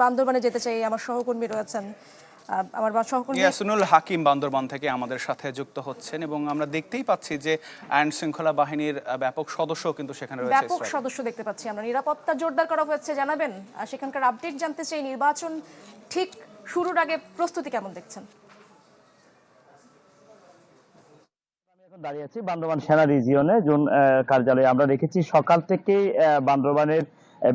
বান্দরবানে যেতে চাই, আমার সহকর্মী রয়েছেন, আমার সহকর্মী ইয়াসিনুল হাকিম বান্দরবান থেকে আমাদের সাথে যুক্ত হচ্ছেন এবং আমরা দেখতেই পাচ্ছি যে আইন শৃঙ্খলা বাহিনীর ব্যাপক সদস্য কিন্তু সেখানে রয়েছে। ব্যাপক সদস্য দেখতে পাচ্ছি আমরা। নিরাপত্তা জোরদার করা হয়েছে জানাবেন, আর সেখানকার আপডেট জানতে চাই। নির্বাচন ঠিক শুরুর আগে প্রস্তুতি কেমন দেখছেন? এখন দাঁড়িয়ে আছি বান্দরবান সেনা রিজিয়নে জোন কার্যালয়ে। আমরা দেখেছি সকাল থেকেই বান্দরবানের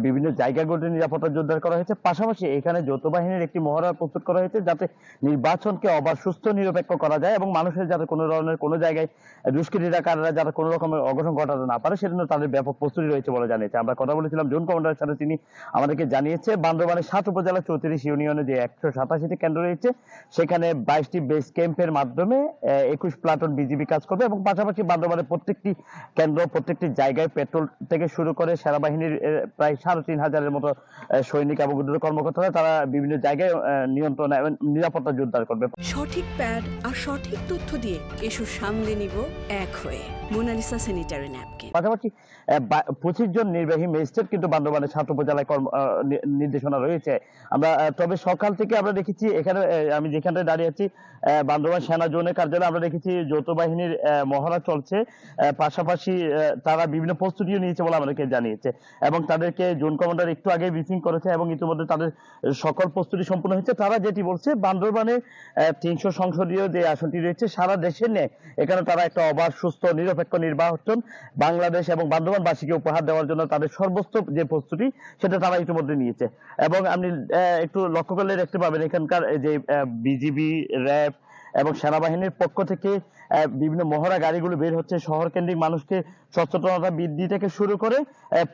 বিভিন্ন জায়গাগুলোতে নিরাপত্তা জোরদার করা হয়েছে। পাশাপাশি এখানে যৌথ বাহিনীর একটি মহড়া প্রস্তুত করা হয়েছে যাতে নির্বাচনকে অবাধ, সুস্থ, নিরপেক্ষ করা যায় এবং মানুষের যাতে কোনো ধরনের কোনো জায়গায় দুষ্কৃতিকারীরা যাতে কোনো রকমের অঘটন ঘটাতে না পারে সেজন্য তাদের ব্যাপক প্রস্তুতি রয়েছে বলে জানিয়েছে। আমরা কথা বলেছিলাম জোন কমান্ডারের সাথে, তিনি আমাদেরকে জানিয়েছে বান্দরবানের 7 উপজেলা 34 ইউনিয়নে যে 187টি কেন্দ্র রয়েছে সেখানে 22টি বেস ক্যাম্পের মাধ্যমে 21 প্লাটুন বিজিবি কাজ করবে এবং পাশাপাশি বান্দরবানের প্রত্যেকটি কেন্দ্র, প্রত্যেকটি জায়গায় পেট্রোল থেকে শুরু করে সেনাবাহিনীর প্রায় 3,500-এর মতো সৈনিক এবং কর্মকর্তারা তারা বিভিন্ন জায়গায় নিয়ন্ত্রণ এবং নিরাপত্তা জোরদার করবে। সঠিক প্যাড আর সঠিক তথ্য দিয়ে এসব সামলে নিব এক হয়ে মোনালিসা স্যানিটারি ন্যাপকিন। পাশাপাশি 25 জন নির্বাহী ম্যাজিস্ট্রেট কিন্তু বান্দরবানের 7 উপজেলায় নির্দেশনা রয়েছে। আমরা তবে সকাল থেকে আমরা দেখেছি এখানে, আমি যেখানে দাঁড়িয়ে আছি বান্দরবান সেনা জোনের কার্যালয়ে, আমরা দেখেছি যৌথ বাহিনীর মহড়া চলছে। পাশাপাশি তারা বিভিন্ন প্রস্তুতিও নিয়েছে বলে আমাদেরকে জানিয়েছে এবং তাদেরকে জোন কমান্ডার একটু আগে ব্রিফিং করেছে এবং ইতিমধ্যে তাদের সকল প্রস্তুতি সম্পূর্ণ হয়েছে। তারা যেটি বলছে বান্দরবানে 300 সংসদীয় যে আসনটি রয়েছে সারা দেশে নেই, এখানে তারা একটা অবাধ, সুস্থ, নিরপেক্ষ নির্বাচন বাংলাদেশ এবং বান্দরবানবাসীকে উপহার দেওয়ার জন্য তাদের সর্বোচ্চ যে প্রস্তুতি সেটা তারা ইতিমধ্যে নিয়েছে। এবং আপনি একটু লক্ষ্য করলে দেখতে পাবেন এখানকার যে বিজিবি, র্যাব এবং সেনাবাহিনীর পক্ষ থেকে বিভিন্ন মহড়া গাড়িগুলো বের হচ্ছে শহর কেন্দ্রিক মানুষকে সচেতনতা বৃদ্ধি থেকে শুরু করে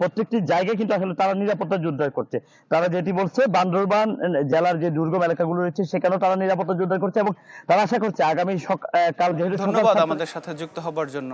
প্রত্যেকটি জায়গায় কিন্তু আসলে তারা নিরাপত্তা জোরদার করছে। তারা যেটি বলছে বান্দরবান জেলার যে দুর্গম এলাকাগুলো রয়েছে সেখানেও তারা নিরাপত্তা জোরদার করছে এবং তারা আশা করছে আগামী কাল যেহেতু ধন্যবাদ আমাদের সাথে যুক্ত হবার জন্য।